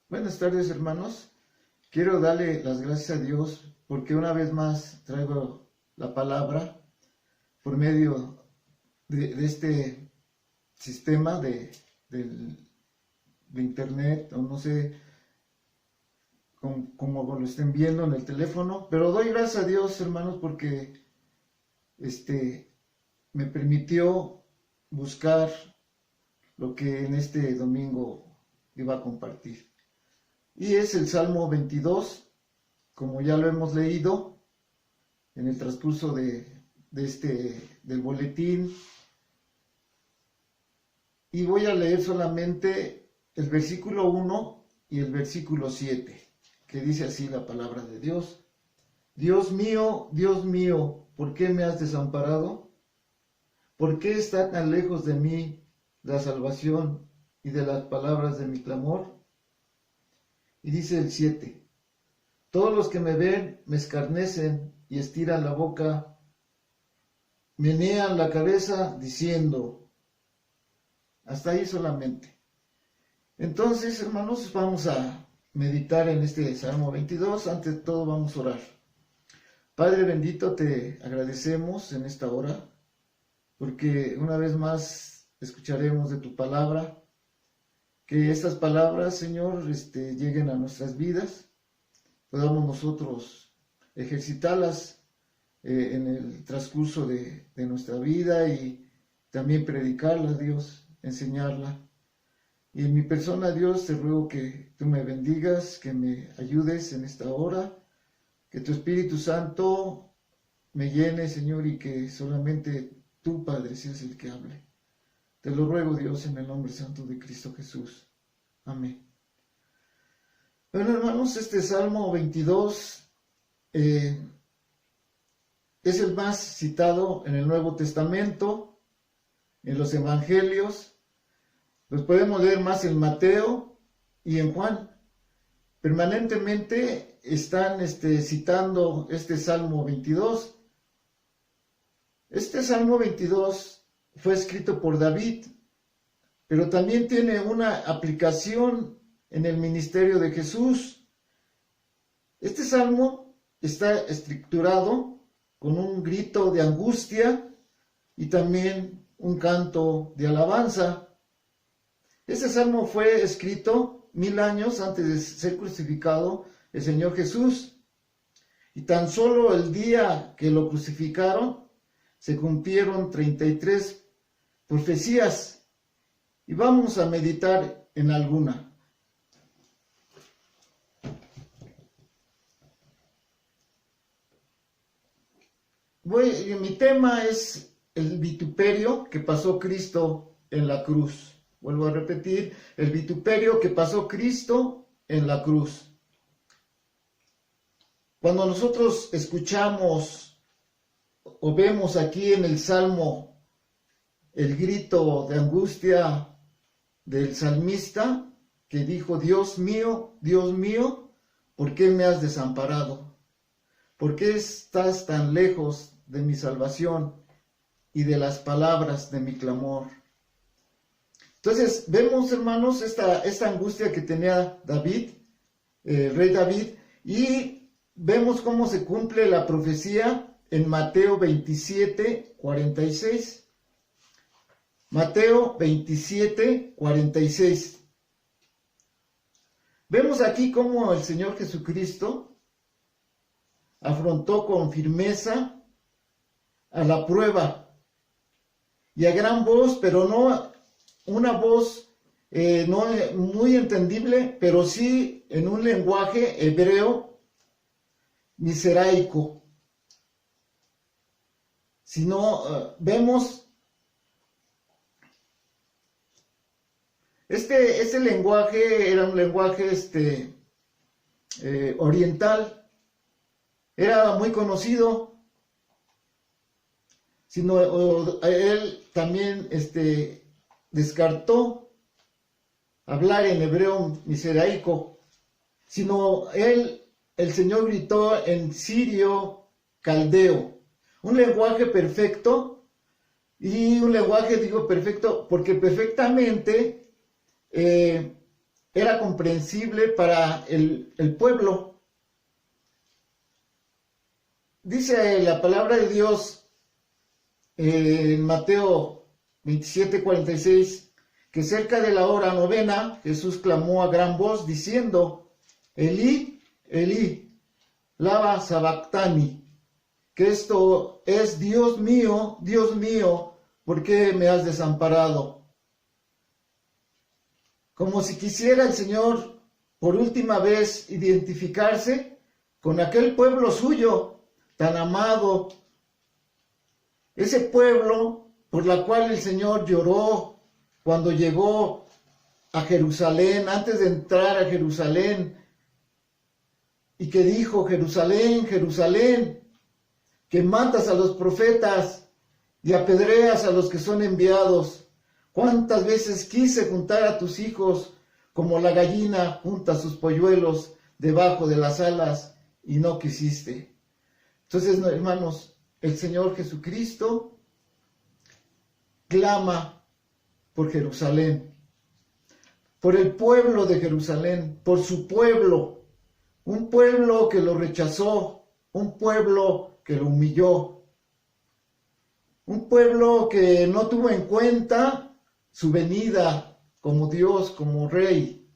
Buenas tardes, hermanos. Quiero darle las gracias a Dios porque una vez más traigo la palabra por medio de este sistema de internet, o no sé cómo lo estén viendo en el teléfono, pero doy gracias a Dios, hermanos, porque me permitió buscar lo que en este domingo iba a compartir. Y es el Salmo 22, como ya lo hemos leído en el transcurso del boletín. Y voy a leer solamente el versículo 1 y el versículo 7, que dice así la palabra de Dios. Dios mío, ¿por qué me has desamparado? ¿Por qué está tan lejos de mí la salvación y de las palabras de mi clamor? Y dice el 7, todos los que me ven me escarnecen y estiran la boca, menean la cabeza diciendo, hasta ahí solamente. Entonces, hermanos, vamos a meditar en este Salmo 22. Ante todo vamos a orar. Padre bendito, te agradecemos en esta hora, porque una vez más escucharemos de tu palabra. Que estas palabras, Señor, lleguen a nuestras vidas, podamos nosotros ejercitarlas en el transcurso de nuestra vida y también predicarla, Dios, enseñarla. Y en mi persona, Dios, te ruego que tú me bendigas, que me ayudes en esta hora, que tu Espíritu Santo me llene, Señor, y que solamente tú, Padre, seas el que hable. Te lo ruego, Dios, en el nombre santo de Cristo Jesús. Amén. Bueno, hermanos, este Salmo 22 es el más citado en el Nuevo Testamento, en los Evangelios. Los podemos leer más en Mateo y en Juan. Permanentemente están citando este Salmo 22. Este Salmo 22 fue escrito por David, pero también tiene una aplicación en el ministerio de Jesús. Este salmo está estructurado con un grito de angustia y también un canto de alabanza. Este salmo fue escrito 1000 años antes de ser crucificado el Señor Jesús. Y tan solo el día que lo crucificaron se cumplieron 33 profecías. Y vamos a meditar en alguna. Mi tema es el vituperio que pasó Cristo en la cruz. Vuelvo a repetir, el vituperio que pasó Cristo en la cruz. Cuando nosotros escuchamos o vemos aquí en el Salmo el grito de angustia del salmista que dijo, Dios mío, ¿por qué me has desamparado? ¿Por qué estás tan lejos de mi salvación y de las palabras de mi clamor? Entonces, vemos, hermanos, esta angustia que tenía David, el rey David, y vemos cómo se cumple la profecía en Mateo 27, 46. Mateo 27, 46. Vemos aquí cómo el Señor Jesucristo afrontó con firmeza a la prueba y a gran voz, pero no una voz no muy entendible, pero sí en un lenguaje hebreo miseraico. Sino vemos este lenguaje era un lenguaje oriental, era muy conocido, sino él también descartó hablar en hebreo miseraico, sino el Señor gritó en sirio caldeo, un lenguaje perfecto, y un lenguaje digo perfecto porque perfectamente él era comprensible para el pueblo. Dice la palabra de Dios en Mateo 27:46, que cerca de la hora novena Jesús clamó a gran voz diciendo: Elí, Elí, lama sabactani, que esto es: Dios mío, ¿por qué me has desamparado? Como si quisiera el Señor por última vez identificarse con aquel pueblo suyo tan amado, ese pueblo por la cual el Señor lloró cuando llegó a Jerusalén, antes de entrar a Jerusalén, y que dijo: Jerusalén, Jerusalén, que matas a los profetas y apedreas a los que son enviados. ¿Cuántas veces quise juntar a tus hijos como la gallina junta sus polluelos debajo de las alas y no quisiste? Entonces, hermanos, el Señor Jesucristo clama por Jerusalén, por el pueblo de Jerusalén, por su pueblo, un pueblo que lo rechazó, un pueblo que lo humilló, un pueblo que no tuvo en cuenta su venida como Dios, como Rey.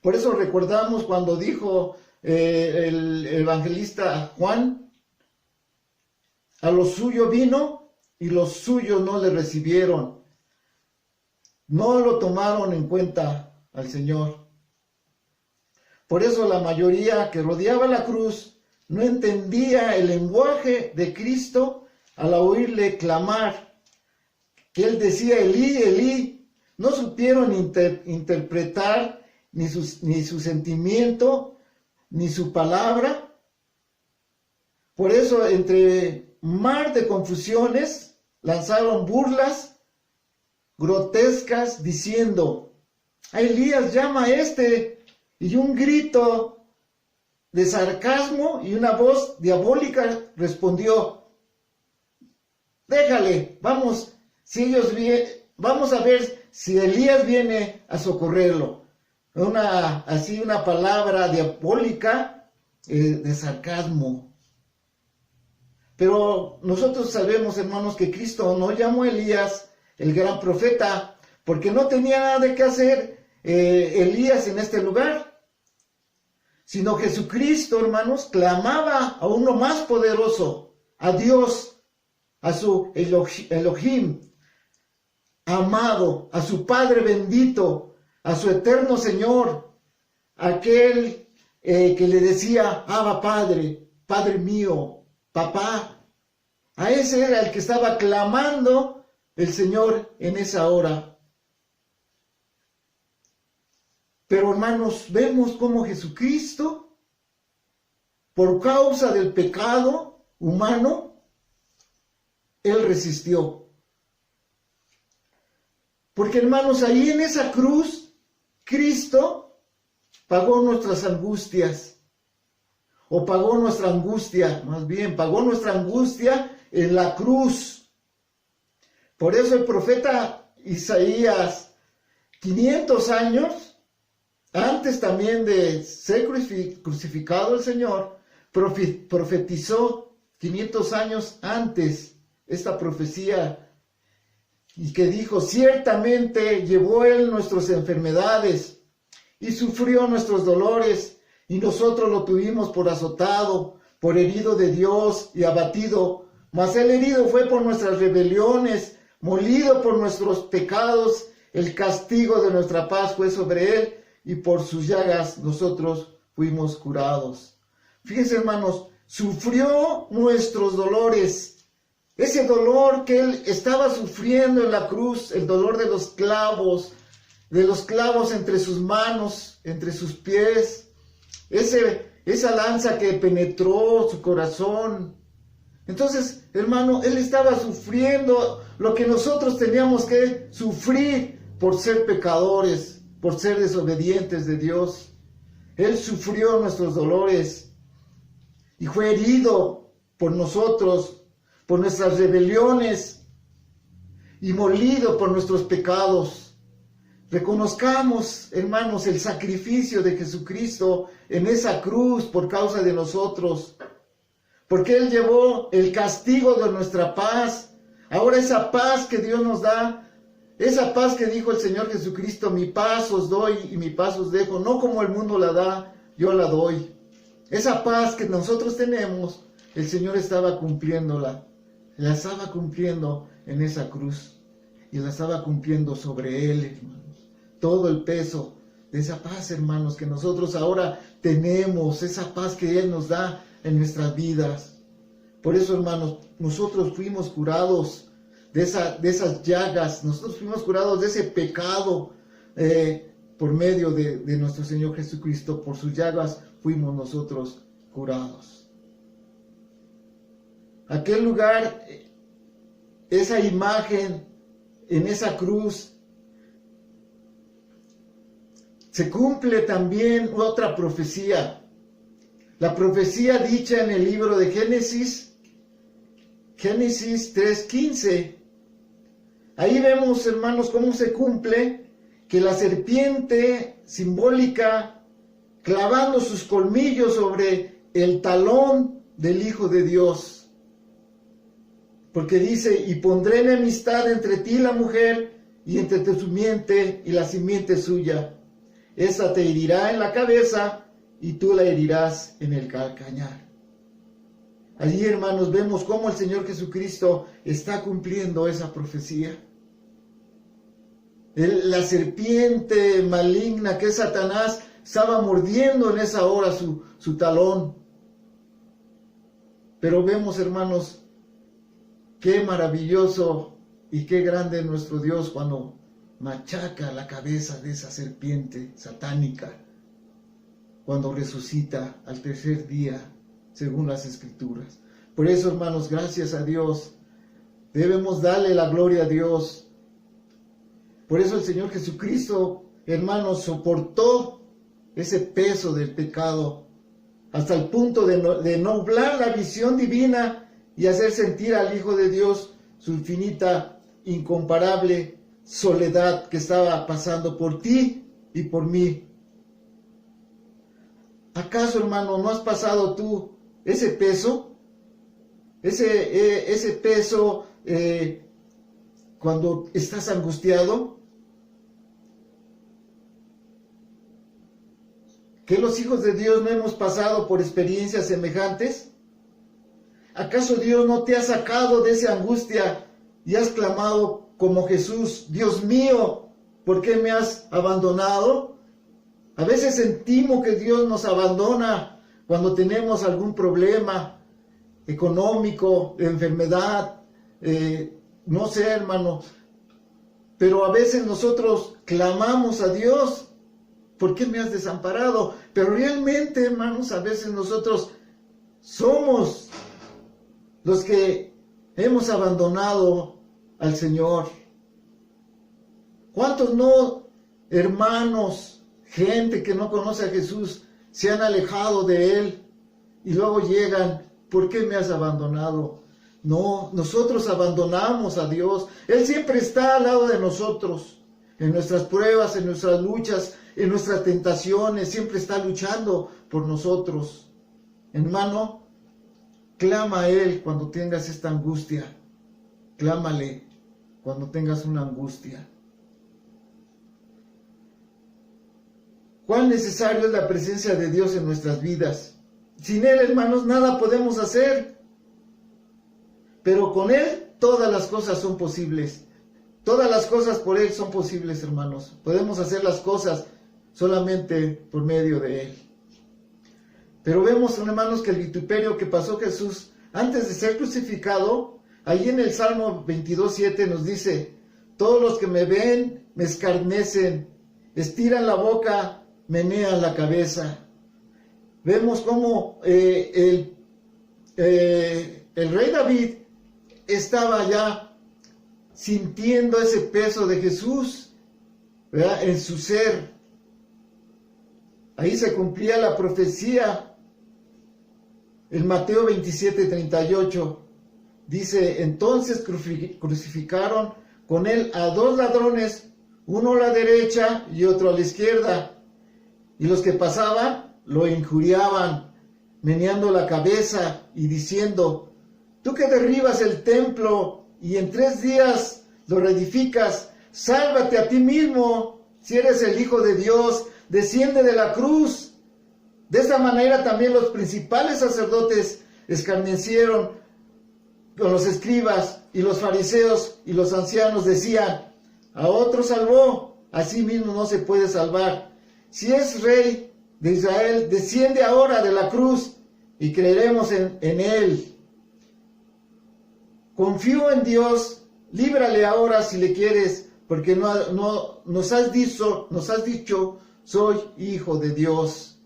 Por eso recordamos cuando dijo el evangelista Juan: a lo suyo vino y los suyos no le recibieron. No lo tomaron en cuenta al Señor. Por eso la mayoría que rodeaba la cruz no entendía el lenguaje de Cristo al oírle clamar, que él decía: Elí, Elí. No supieron interpretar ni su sentimiento, ni su palabra. Por eso, entre mar de confusiones, lanzaron burlas grotescas diciendo: a Elías llama a este. Y un grito de sarcasmo y una voz diabólica respondió: déjale, vamos a ver si Elías viene a socorrerlo. Una palabra diabólica de sarcasmo. Pero nosotros sabemos, hermanos, que Cristo no llamó a Elías el gran profeta, porque no tenía nada de qué hacer Elías en este lugar, sino Jesucristo, hermanos, clamaba a uno más poderoso, a Dios, a su Elohim amado, a su Padre bendito, a su eterno Señor, aquel que le decía: Abba Padre, Padre mío, Papá. A ese era el que estaba clamando el Señor en esa hora. Pero, hermanos, vemos cómo Jesucristo, por causa del pecado humano, Él resistió. Porque, hermanos, ahí en esa cruz, Cristo pagó nuestras angustias. O pagó nuestra angustia, más bien, pagó nuestra angustia en la cruz. Por eso el profeta Isaías, 500 años antes también de ser crucificado el Señor, profetizó 500 años antes esta profecía, y que dijo: ciertamente llevó Él nuestras enfermedades y sufrió nuestros dolores, y nosotros lo tuvimos por azotado, por herido de Dios y abatido. Mas Él herido fue por nuestras rebeliones, molido por nuestros pecados. El castigo de nuestra paz fue sobre Él, y por sus llagas nosotros fuimos curados. Fíjense, hermanos, sufrió nuestros dolores. Ese dolor que Él estaba sufriendo en la cruz, el dolor de los clavos entre sus manos, entre sus pies, esa lanza que penetró su corazón. Entonces, hermano, Él estaba sufriendo lo que nosotros teníamos que sufrir por ser pecadores, por ser desobedientes de Dios. Él sufrió nuestros dolores y fue herido por nosotros, por nuestras rebeliones, y molido por nuestros pecados. Reconozcamos, hermanos, el sacrificio de Jesucristo en esa cruz por causa de nosotros. Porque Él llevó el castigo de nuestra paz. Ahora esa paz que Dios nos da, esa paz que dijo el Señor Jesucristo, mi paz os doy y mi paz os dejo, no como el mundo la da, yo la doy. Esa paz que nosotros tenemos, el Señor estaba cumpliéndola, la estaba cumpliendo en esa cruz y la estaba cumpliendo sobre Él, hermanos. Todo el peso de esa paz, hermanos, que nosotros ahora tenemos, esa paz que Él nos da en nuestras vidas. Por eso, hermanos, nosotros fuimos curados de esas llagas, nosotros fuimos curados de ese pecado por medio de nuestro Señor Jesucristo. Por sus llagas fuimos nosotros curados. Aquel lugar, esa imagen en esa cruz, se cumple también otra profecía. La profecía dicha en el libro de Génesis 3:15. Ahí vemos, hermanos, cómo se cumple que la serpiente simbólica, clavando sus colmillos sobre el talón del Hijo de Dios. Porque dice, y pondré enemistad entre ti y la mujer, y entre tu simiente y la simiente suya. Esa te herirá en la cabeza, y tú la herirás en el calcañar. Allí, hermanos, vemos cómo el Señor Jesucristo está cumpliendo esa profecía. La serpiente maligna que es Satanás estaba mordiendo en esa hora su talón. Pero vemos, hermanos, qué maravilloso y qué grande es nuestro Dios cuando machaca la cabeza de esa serpiente satánica, cuando resucita al tercer día, según las Escrituras. Por eso, hermanos, gracias a Dios, debemos darle la gloria a Dios. Por eso el Señor Jesucristo, hermanos, soportó ese peso del pecado hasta el punto de nublar la visión divina y hacer sentir al Hijo de Dios su infinita, incomparable soledad que estaba pasando por ti y por mí. ¿Acaso, hermano, no has pasado tú ese peso? Ese peso cuando estás angustiado. ¿Que los hijos de Dios no hemos pasado por experiencias semejantes? ¿Acaso Dios no te ha sacado de esa angustia y has clamado como Jesús, Dios mío, ¿por qué me has abandonado? A veces sentimos que Dios nos abandona cuando tenemos algún problema económico, de enfermedad, no sé, hermano, pero a veces nosotros clamamos a Dios, ¿por qué me has desamparado? Pero realmente, hermanos, a veces nosotros somos los que hemos abandonado al Señor. ¿Cuántos no, hermanos, gente que no conoce a Jesús, se han alejado de Él y luego llegan, ¿por qué me has abandonado? No, nosotros abandonamos a Dios. Él siempre está al lado de nosotros, en nuestras pruebas, en nuestras luchas, en nuestras tentaciones, siempre está luchando por nosotros. Hermano, clama a Él cuando tengas esta angustia. Clámale cuando tengas una angustia. Cuán necesario es la presencia de Dios en nuestras vidas. Sin Él, hermanos, nada podemos hacer. Pero con Él todas las cosas son posibles. Todas las cosas por Él son posibles, hermanos. Podemos hacer las cosas solamente por medio de Él. Pero vemos, hermanos, que el vituperio que pasó Jesús antes de ser crucificado, ahí en el Salmo 22:7 nos dice, todos los que me ven me escarnecen, estiran la boca, menean la cabeza. Vemos cómo el rey David estaba ya sintiendo ese peso de Jesús, ¿verdad?, en su ser. Ahí se cumplía la profecía. En Mateo 27:38 dice, entonces crucificaron con él a dos ladrones, uno a la derecha y otro a la izquierda. Y los que pasaban lo injuriaban, meneando la cabeza y diciendo: tú que derribas el templo y en 3 días lo reedificas, sálvate a ti mismo. Si eres el Hijo de Dios, desciende de la cruz. De esta manera también los principales sacerdotes escarnecieron con los escribas y los fariseos, y los ancianos decían: a otro salvó, a sí mismo no se puede salvar. Si es rey de Israel, desciende ahora de la cruz y creeremos en él. Confío en Dios, líbrale ahora si le quieres, porque nos has dicho, soy hijo de Dios.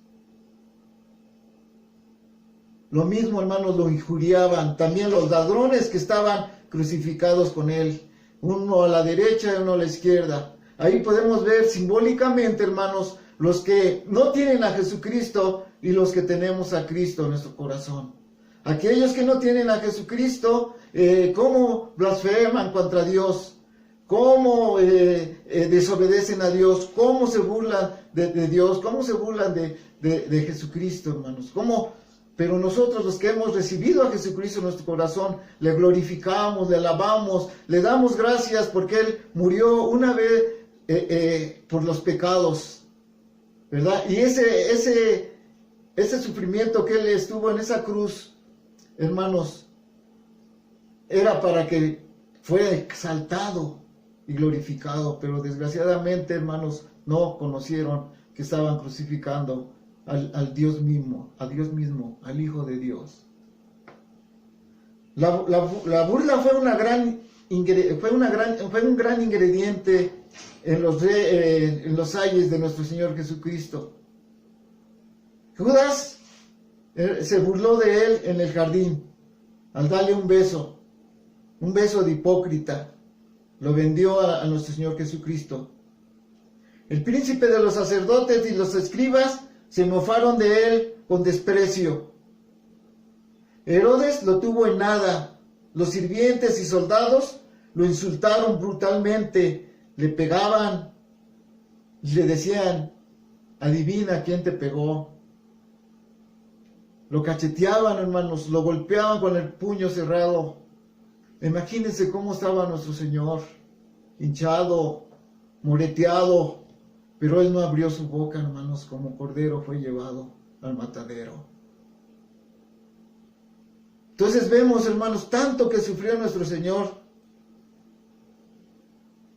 Lo mismo, hermanos, lo injuriaban también los ladrones que estaban crucificados con él, uno a la derecha y uno a la izquierda. Ahí podemos ver simbólicamente, hermanos, los que no tienen a Jesucristo y los que tenemos a Cristo en nuestro corazón. Aquellos que no tienen a Jesucristo, cómo blasfeman contra Dios, cómo desobedecen a Dios, cómo se burlan de Dios, cómo se burlan de Jesucristo, hermanos. Pero nosotros, los que hemos recibido a Jesucristo en nuestro corazón, le glorificamos, le alabamos, le damos gracias porque Él murió una vez por los pecados, ¿verdad? Y ese sufrimiento que Él estuvo en esa cruz, hermanos, era para que fuera exaltado y glorificado, pero desgraciadamente, hermanos, no conocieron que estaban crucificando al Dios mismo, al Hijo de Dios. La burla fue un gran ingrediente en los ayes de nuestro Señor Jesucristo. Judas se burló de él en el jardín al darle un beso de hipócrita. Lo vendió a nuestro Señor Jesucristo. El príncipe de los sacerdotes y los escribas se mofaron de él con desprecio. Herodes lo tuvo en nada. Los sirvientes y soldados lo insultaron brutalmente, le pegaban y le decían: adivina quién te pegó. Lo cacheteaban, hermanos, lo golpeaban con el puño cerrado. Imagínense cómo estaba nuestro Señor, hinchado, moreteado, pero Él no abrió su boca, hermanos, como cordero fue llevado al matadero. Entonces vemos, hermanos, tanto que sufrió nuestro Señor.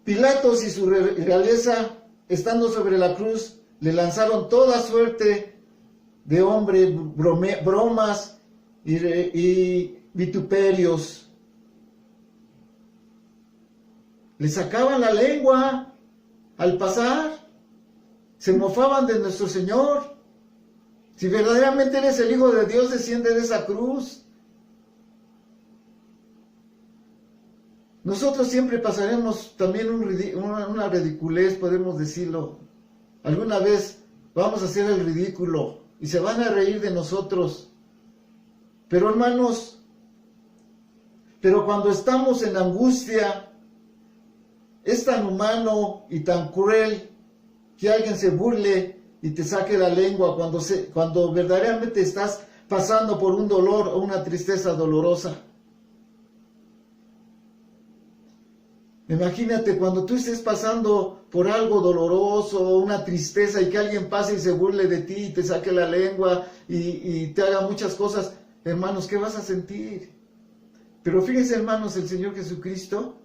Pilatos y su realeza, estando sobre la cruz, le lanzaron toda suerte de hombres, bromas y vituperios. Le sacaban la lengua al pasar, se mofaban de nuestro Señor. Si verdaderamente eres el Hijo de Dios, desciende de esa cruz. Nosotros siempre pasaremos también una ridiculez, podemos decirlo. Alguna vez vamos a hacer el ridículo y se van a reír de nosotros. Pero hermanos, cuando estamos en angustia, es tan humano y tan cruel que alguien se burle y te saque la lengua cuando verdaderamente estás pasando por un dolor o una tristeza dolorosa. Imagínate cuando tú estés pasando por algo doloroso, una tristeza, y que alguien pase y se burle de ti y te saque la lengua y te haga muchas cosas. Hermanos, ¿qué vas a sentir? Pero fíjense, hermanos, el Señor Jesucristo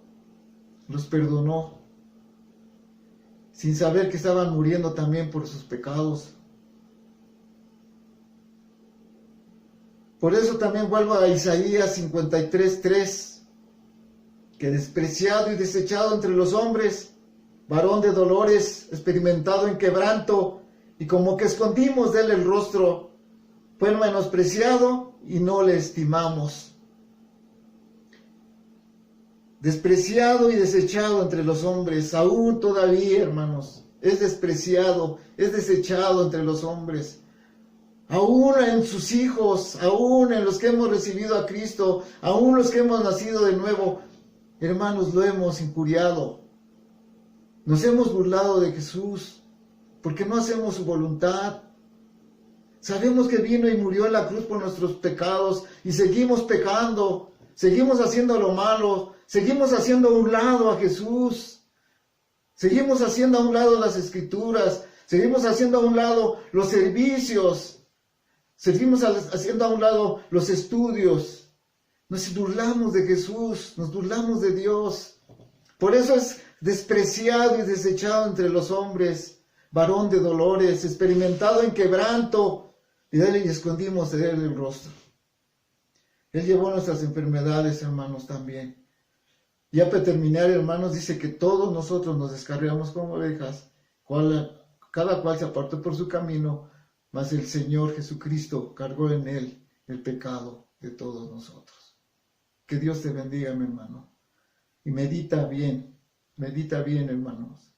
los perdonó, sin saber que estaban muriendo también por sus pecados. Por eso también vuelvo a Isaías 53:3. Que despreciado y desechado entre los hombres, varón de dolores, experimentado en quebranto, y como que escondimos de él el rostro, fue menospreciado y no le estimamos. Despreciado y desechado entre los hombres, aún todavía, hermanos, es despreciado, es desechado entre los hombres. Aún en sus hijos, aún en los que hemos recibido a Cristo, aún los que hemos nacido de nuevo, hermanos, lo hemos injuriado. Nos hemos burlado de Jesús porque no hacemos su voluntad. Sabemos que vino y murió en la cruz por nuestros pecados y seguimos pecando, seguimos haciendo lo malo, seguimos haciendo a un lado a Jesús, seguimos haciendo a un lado las Escrituras, seguimos haciendo a un lado los servicios, seguimos haciendo a un lado los estudios. Nos burlamos de Jesús, nos burlamos de Dios. Por eso es despreciado y desechado entre los hombres, varón de dolores, experimentado en quebranto, y de él escondimos de él el rostro. Él llevó nuestras enfermedades, hermanos, también. Ya para terminar, hermanos, dice que todos nosotros nos descarriamos como ovejas, cada cual se apartó por su camino, mas el Señor Jesucristo cargó en él el pecado de todos nosotros. Que Dios te bendiga, mi hermano. Y medita bien, hermanos.